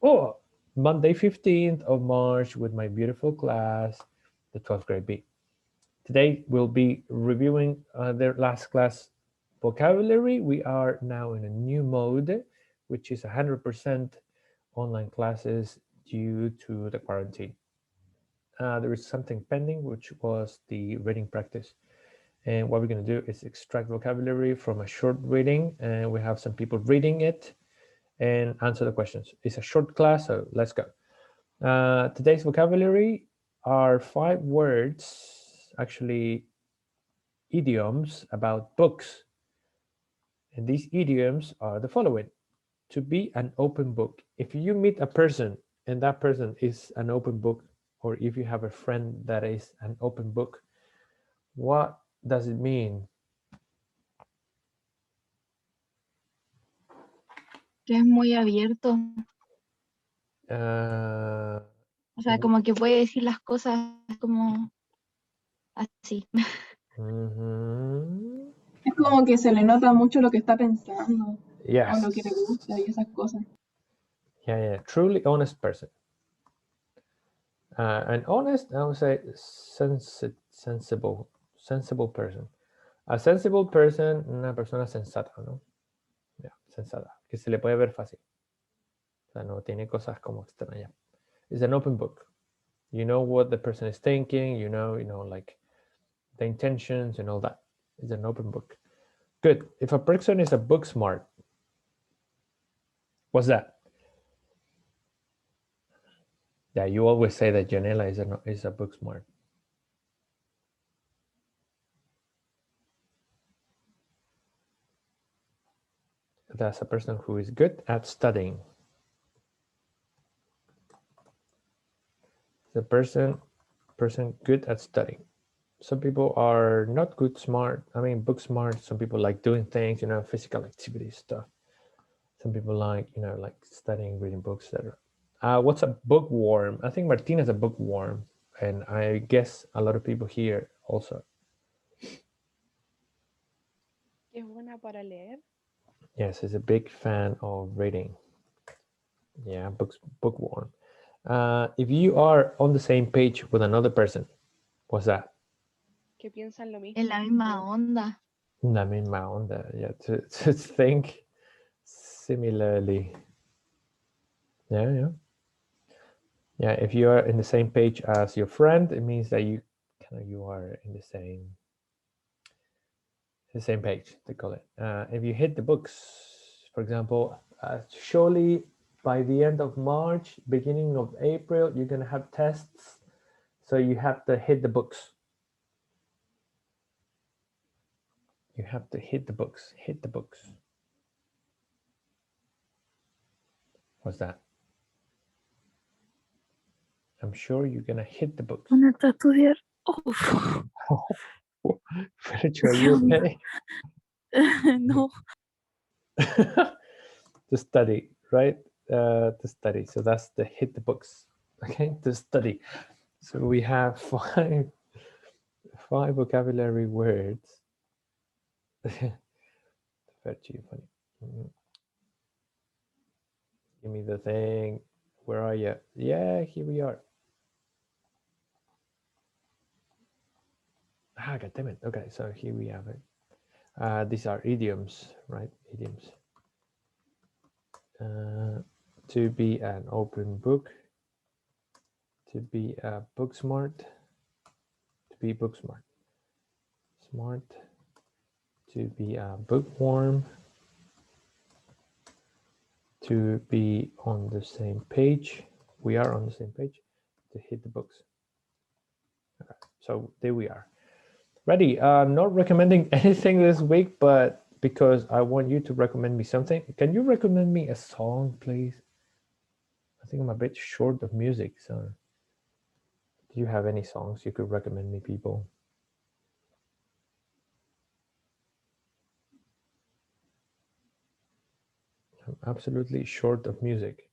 Oh, Monday 15th of March with my beautiful class, the 12th grade B. Today we'll be reviewing their last class vocabulary. We are now in a new mode, which is 100% online classes due to the quarantine. There is something pending, which was the reading practice. And what we're going to do is extract vocabulary from a short reading, and we have some people reading it and answer the questions. It's a short class, so let's go. Today's vocabulary are 5 words, actually idioms about books. And these idioms are the following. To be an open book. If you meet a person and that person is an open book, or if you have a friend that is an open book, what does it mean? Que es muy abierto. O sea, como que puede decir las cosas como así. Es como que se le nota mucho lo que está pensando. Yes. O lo que le gusta y esas cosas. Yeah. Truly honest person. And honest, I would say sensible person. A sensible person, una persona sensata, ¿no? Yeah, sensata, que se le puede ver fácil. O sea, no tiene cosas como extrañas. It's an open book. You know what the person is thinking, you know, like the intentions and all that. It's an open book. Good. If a person is a book smart, what's that? Yeah, you always say that Janela is a book smart. That's a person who is good at studying. The person good at studying. Some people are not good smart. I mean, book smart. Some people like doing things, physical activity stuff. Some people like, like studying, reading books, etc. What's a bookworm? I think Martina's a bookworm, and I guess a lot of people here also. Es buena para leer. Yes, he's a big fan of reading. Yeah, bookworm. If you are on the same page with another person, what's that? Que piensan lo mismo. En la misma onda. La misma onda, yeah, to think similarly. Yeah. If you are in the same page as your friend, it means that you are in the same page, they call it. If you hit the books, for example, surely by the end of March, beginning of April, you're gonna have tests, so you have to hit the books. You have to hit the books. Hit the books. What's that? I'm sure you're gonna hit the books. Ponerte a estudiar. Felicia, are you okay? No. To study, right? To study. So that's the hit the books. Okay, to study. So we have five vocabulary words. Very funny. Give me the thing. Where are you? Yeah, here we are. God damn it. Okay, so here we have it. These are idioms, right? Idioms. To be an open book. To be a book smart. To be book smart. Smart. To be a bookworm. To be on the same page. We are on the same page. To hit the books. Okay, so there we are. Ready. Not recommending anything this week, but because I want you to recommend me something. Can you recommend me a song, please? I think I'm a bit short of music, so do you have any songs you could recommend me, people? I'm absolutely short of music.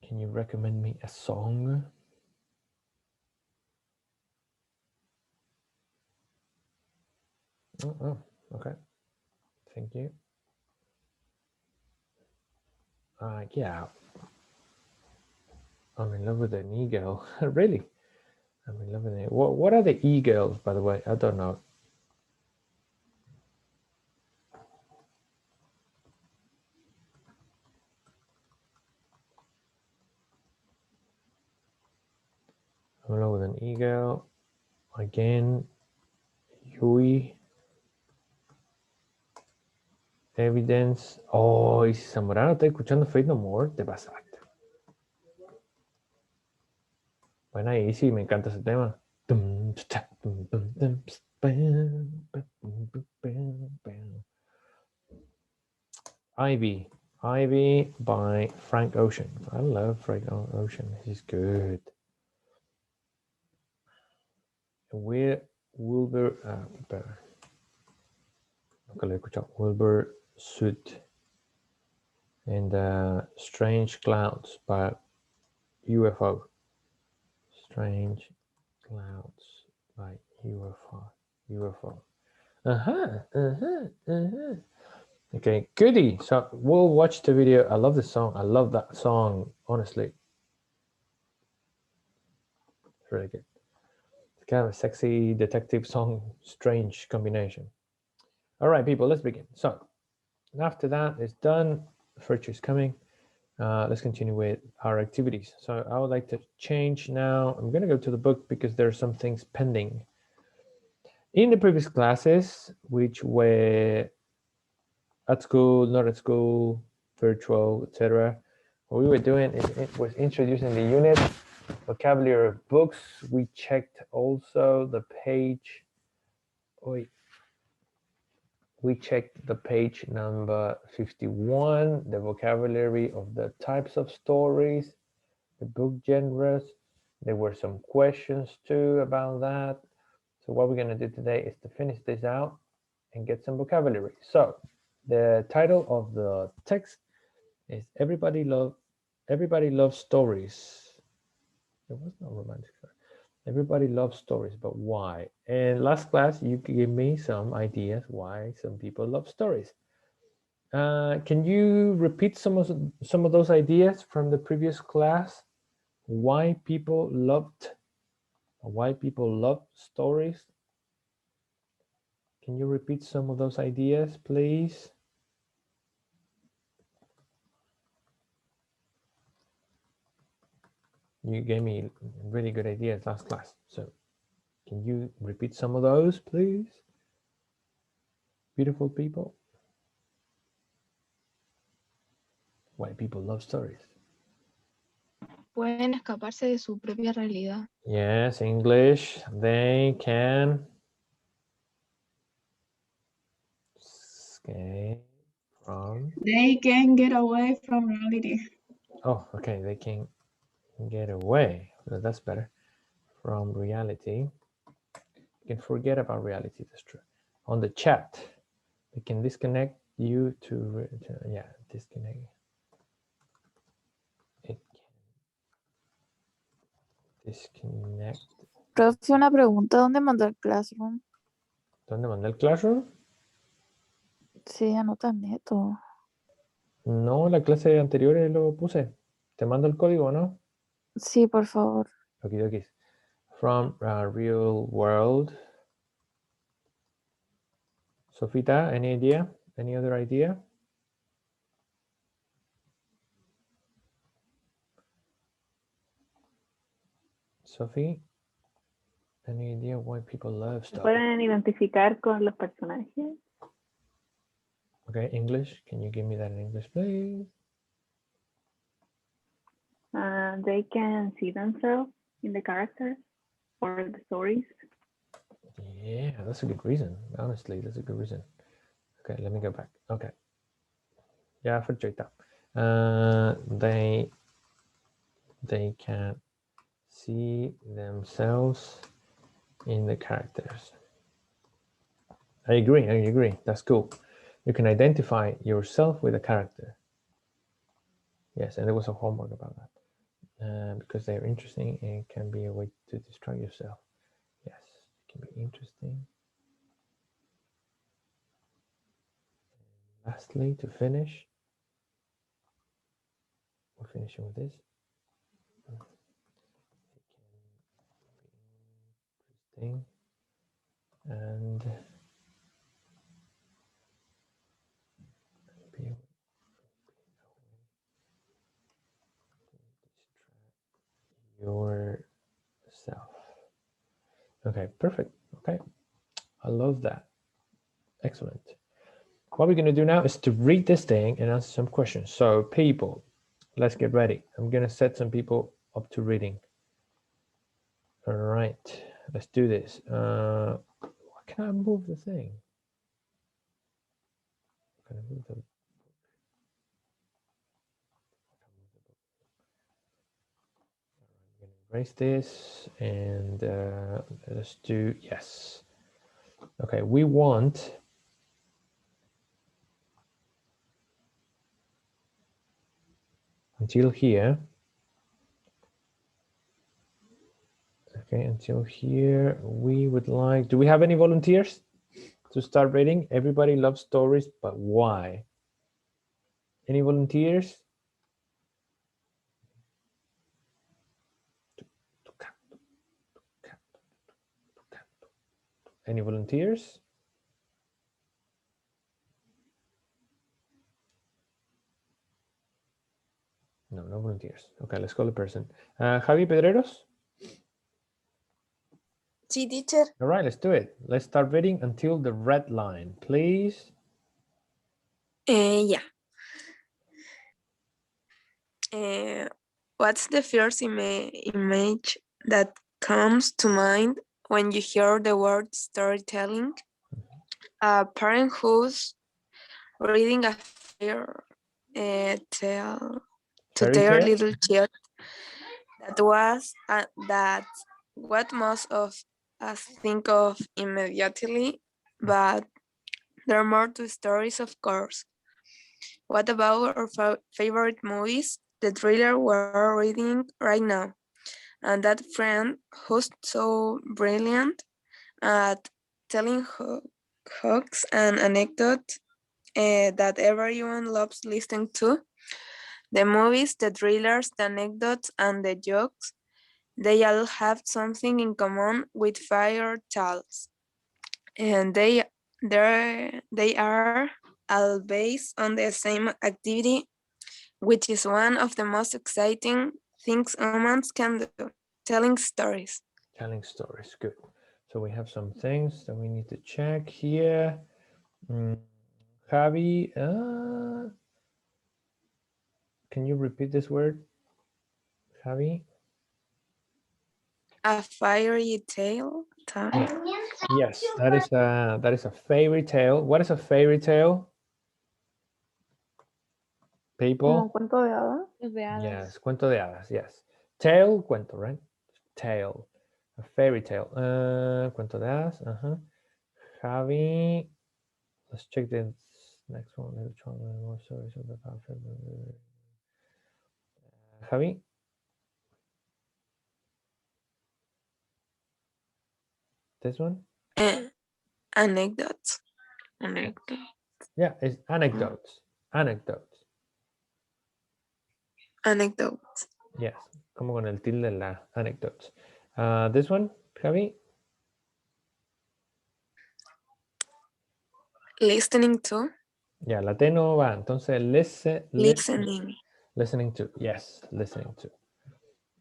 Can you recommend me a song? Oh, okay. Thank you. Yeah, I'm in love with an e-girl. Really? I'm in love with it. What are the e-girls, by the way? I don't know. I'm in love with an e-girl. Again, Yui. Evidence. Oh, y si Zamorano está escuchando Fate No More, te pasaste. Bueno, ahí sí, me encanta ese tema. Ivy. Ivy by Frank Ocean. I love Frank Ocean. He's good. Wilbur, nunca lo he escuchado. Wilbur Soot and Strange Clouds by UFO. Strange Clouds by UFO. Okay, goody. So we'll watch the video. I love the song. I love that song, honestly. It's really good. It's kind of a sexy detective song, strange combination. All right, people, let's begin. So after that is done, Virtue is coming. Let's continue with our activities. So I would like to change now. I'm going to go to the book because there are some things pending. In the previous classes, which were at school, not at school, virtual, etc., what we were doing is it was introducing the unit, vocabulary of books. We checked also the page. We checked the page number 51, the vocabulary of the types of stories, the book genres. There were some questions too about that. So what we're going to do today is to finish this out and get some vocabulary. So the title of the text is Everybody Loves Stories. There was no romantic story. Everybody loves stories, but why? And last class, you gave me some ideas why some people love stories. Can you repeat some of those ideas from the previous class? Why people love stories? Can you repeat some of those ideas, please? You gave me really good ideas last class. So can you repeat some of those, please? Beautiful people. Why people love stories. Pueden escaparse de su propia realidad. Yes, English. They can escape from. They can get away from reality. Oh, okay. They can get away. Well, that's better. From reality. You can forget about reality. That's true. On the chat, they can disconnect you to yeah, disconnect. It can disconnect. Profe, una pregunta, ¿dónde mandó el Classroom? ¿Dónde mandé el Classroom? Sí, anota neto. No, la clase anterior lo puse. Te mando el código, ¿no? Sí, por favor. Okidokis. From real world. Sofita, any idea? Any other idea? Sophie, any idea why people love ¿Se stuff? pueden identificar con los personajes? Okay, English. Can you give me that in English, please? They can see themselves in the characters or the stories. Yeah, that's a good reason. Honestly, that's a good reason. Okay, let me go back. Okay. Yeah, for Jota. They can see themselves in the characters. I agree. That's cool. You can identify yourself with a character. Yes, and there was a homework about that. Because they're interesting and can be a way to distract yourself. Yes, it can be interesting. Lastly, to finish, finishing with this. Interesting. And be yourself. Okay, perfect. Okay, I love that. Excellent. What we're going to do now is to read this thing and answer some questions. So people, let's get ready. I'm going to set some people up to reading. All right, let's do this. Why can I move the thing? Can I move the... Erase this and let's do yes. Okay, we want until here. Okay, until here, we would like, do we have any volunteers to start reading? Everybody loves stories, but why? Any volunteers? Any volunteers? No, no volunteers. Okay, let's call a person. Javi Pedreros? Sí, teacher. All right, let's do it. Let's start reading until the red line, please. Yeah. What's the first image that comes to mind when you hear the word storytelling? A parent who's reading a fairy tale to Fairy their tale? little child. That what most of us think of immediately, but there are more to stories, of course. What about our favorite movies? The thriller we're reading right now, and that friend who's so brilliant at telling hooks and anecdotes that everyone loves listening to. The movies, the thrillers, the anecdotes, and the jokes, they all have something in common with fire tales, and they are all based on the same activity, which is one of the most exciting things humans can do, telling stories. Telling stories, good. So we have some things that we need to check here. Javi, can you repeat this word, Javi? A fairy tale? Yes, that is a fairy tale. What is a fairy tale? People? cuento de hadas. Los de hadas. Yes, cuento de hadas, yes. Tale, cuento, right? Tale, a fairy tale. Cuento de hadas, Javi, let's check this next one. More stories of the Javi? This one? Anecdotes. Yeah, it's anecdotes. Anecdotes. Anecdotes. Yes, como con el tilde en la anecdotes. This one, Javi? Listening to. Yeah, la T no va. Entonces, Listening. listening to. Yes, listening to.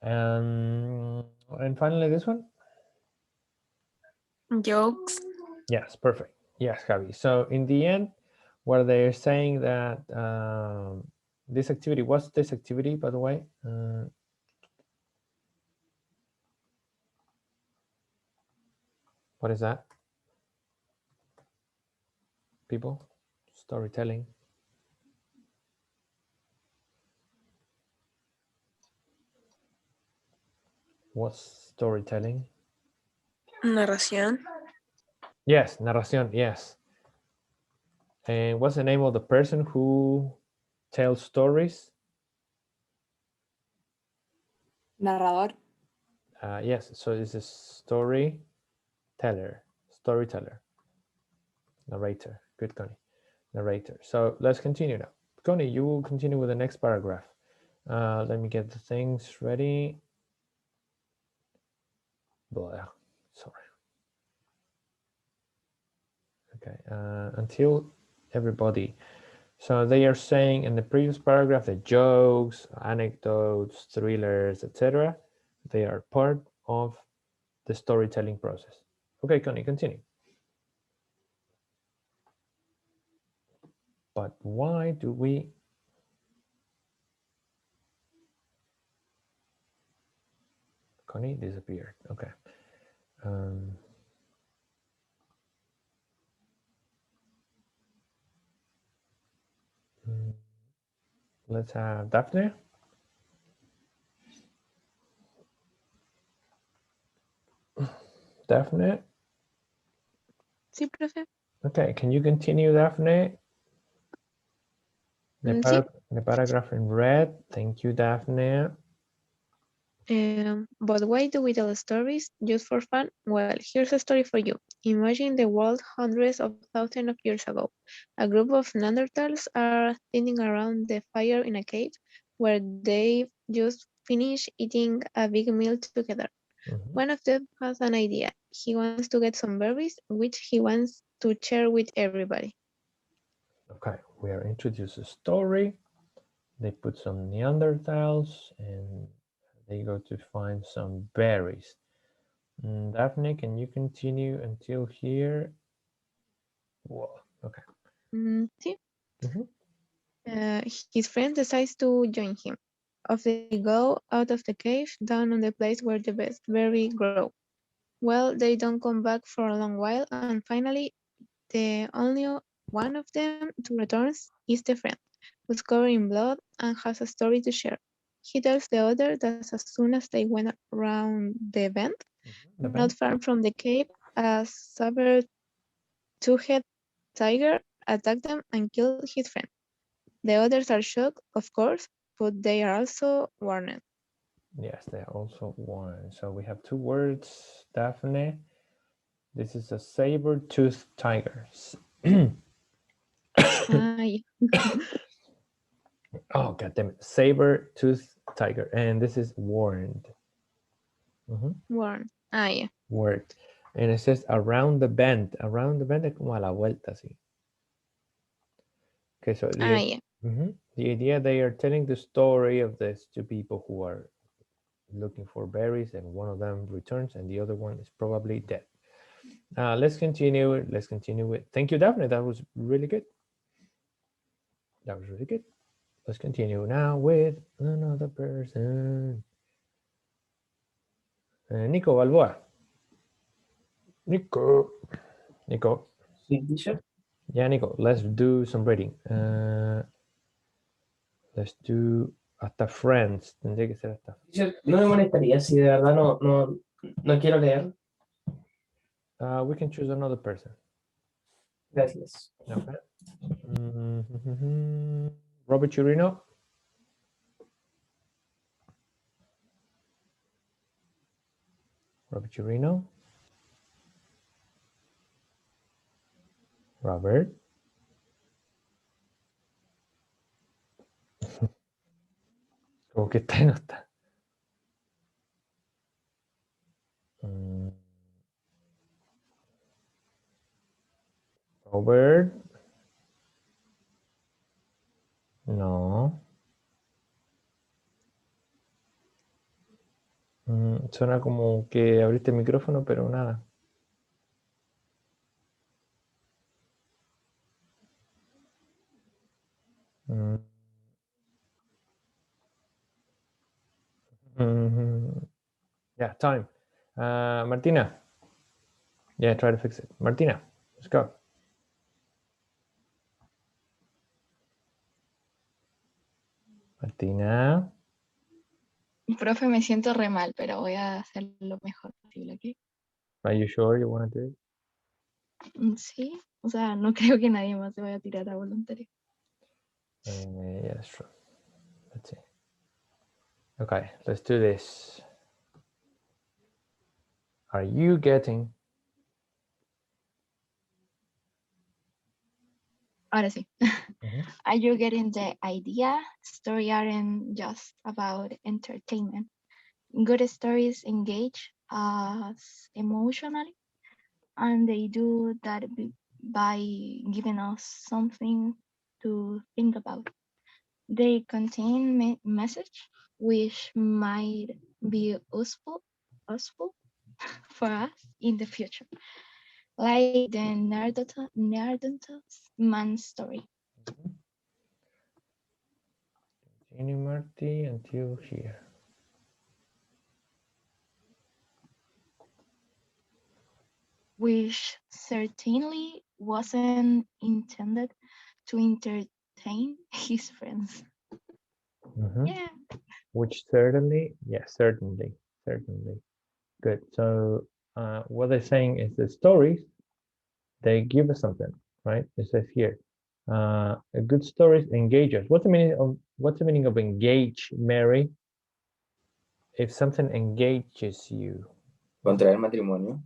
And finally, this one? Jokes. Yes, perfect. Yes, Javi. So in the end, where they're saying that this activity, what's this activity, by the way? What is that? People? Storytelling. What's storytelling? Narración. Yes, narración, yes. And what's the name of the person who tells stories? Narrador. Yes, so it's a storyteller, narrator. Good, Connie. Narrator. So let's continue now. Connie, you will continue with the next paragraph. Let me get the things ready. Blah, sorry. Okay, until everybody. So they are saying in the previous paragraph that jokes, anecdotes, thrillers, etc. They are part of the storytelling process. Okay, Connie, continue. But why do we? Connie disappeared. Okay. Let's have Daphne. Daphne. Sí, profe. Okay, can you continue, Daphne? Sí. The paragraph in red. Thank you, Daphne. But why do we tell stories just for fun? Well, here's a story for you. Imagine the world hundreds of thousands of years ago. A group of Neanderthals are sitting around the fire in a cave where they just finished eating a big meal together. Mhm. One of them has an idea. He wants to get some berries, which he wants to share with everybody. Okay, we are introduced a story. They put some Neanderthals and they go to find some berries. Daphne, can you continue until here? Whoa, okay. Sí. Mhm. His friend decides to join him. Off they go out of the cave, down on the place where the best berry grow. Well, they don't come back for a long while, and finally, the only one of them to returns is the friend, who's covered in blood and has a story to share. He tells the other that as soon as they went around the bend, The not band? far from the cave, a saber two-headed tiger attacked them and killed his friend. The others are shocked, of course, but they are also warned. Yes, they are also one. So we have two words, Daphne. This is a saber-toothed tiger. Ay, Oh, god damn it. Saber-toothed tiger. And this is warned. warned. Ay, Word. And it says around the bend. Around the bend es como a la vuelta, así. Okay, so ay. the idea they are telling the story of these two people who are looking for berries, and one of them returns, and the other one is probably dead. Let's continue. Let's continue with. Thank you, Daphne. That was really good. That was really good. Let's continue now with another person. Nico Balboa. Nico. Nico. Sí, teacher. Yeah, Nico. Let's do some reading. Let's do hasta Friends. Tendría que ser hasta. Teacher, no me molestaría si de verdad no quiero leer. We can choose another person. Gracias. Okay. Robert Chirino. Robert Chirino. Robert. Como que está y no está. Robert. No. Suena como que abriste el micrófono, pero nada. Yeah, time. Martina. Yeah, try to fix it. Martina, let's go. Martina. Profe, me siento re mal, pero voy a hacer lo mejor posible, ¿ok? Are you sure you want to do it? Sí, o sea, no creo que nadie más se vaya a tirar a voluntario. Yeah, that's true. Let's see. Okay, let's do this. Are you getting Ahora sí. Mhm. Are you getting the idea? Stories aren't just about entertainment. Good stories engage us emotionally, and they do that by giving us something to think about. They contain message which might be useful for us in the future, like the Neanderthals man story. Jenny Marty until here. Which certainly wasn't intended to entertain his friends. Mhm. Yeah. Which certainly, yes, certainly. Good. So what they're saying is the stories, they give us something, right? It says here, a good stories engage us. What's the meaning of engage, Mary? If something engages you. Contraer matrimonio.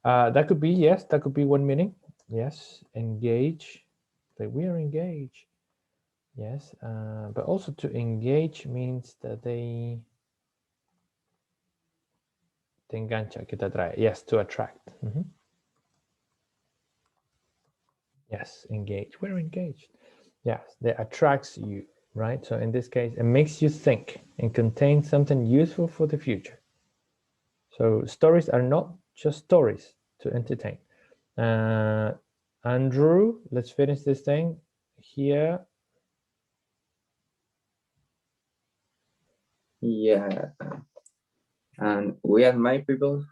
That could be, yes, that could be one meaning. Yes, engage. Like we are engaged. Yes, but also to engage means that te engancha, que te atrae. Yes, to attract. Yes, engage. We're engaged. Yes, that attracts you, right? So in this case, it makes you think and contains something useful for the future. So stories are not just stories to entertain. Andrew, let's finish this thing here. Yeah. And we admire people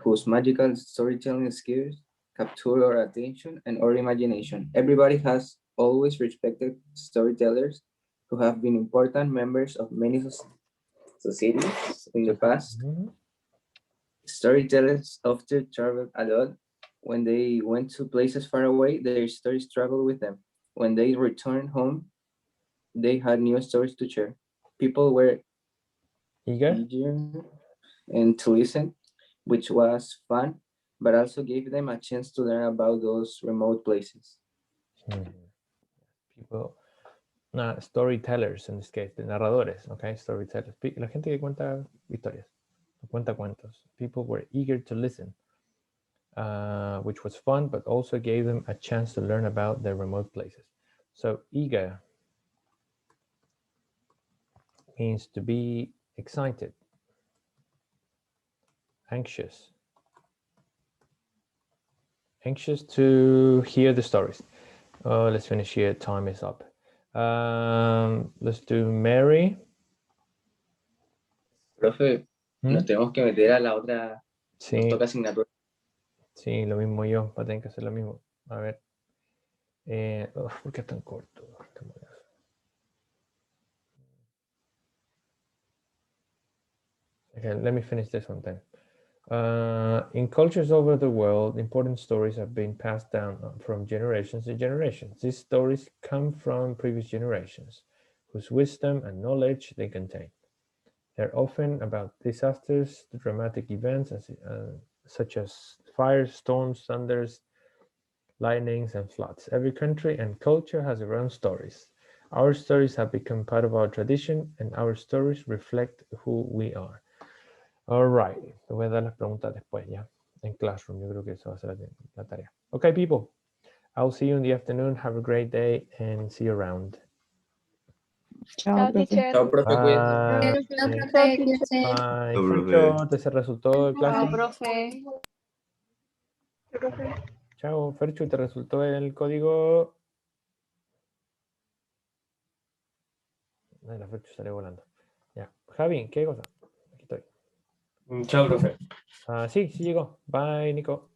whose magical storytelling skills capture our attention and our imagination. Everybody has always respected storytellers who have been important members of many societies in the past. Storytellers often traveled a lot. When they went to places far away, their stories traveled with them. When they returned home, they had new stories to share. People were eager and to listen, which was fun, but also gave them a chance to learn about those remote places. People, storytellers in this case, the narradores, okay, storytellers, la gente que cuenta historias, cuenta cuentos. People were eager to listen, which was fun, but also gave them a chance to learn about their remote places. So eager means to be excited, anxious to hear the stories. Let's finish here. Time is up. Let's do Mary. Profe, nos tenemos que meter a la otra. Sí. Nos toca asignatura. Sí, lo mismo yo. Va a tener que hacer lo mismo. A ver. ¿Por qué es tan corto? Okay, let me finish this one then. In cultures all over the world, important stories have been passed down from generations to generations. These stories come from previous generations, whose wisdom and knowledge they contain. They're often about disasters, dramatic events, such as fires, storms, thunders, lightnings, and floods. Every country and culture has their own stories. Our stories have become part of our tradition, and our stories reflect who we are. All right, te voy a dar las preguntas después ya, en Classroom. Yo creo que eso va a ser la tarea. Okay, people, I'll see you in the afternoon. Have a great day and see you around. Chao, teacher. Chao, profe, Bye. cuídate. Bye. Chao, Fercho, ¿te se resultó el clase? Chao, profe. Chao, Fercho, ¿te resultó el código? Ay, la Fercho sale volando. Ya. Javi, ¿qué cosa? Aquí estoy. Chao, profe. Sí, sí llegó. Bye, Nico.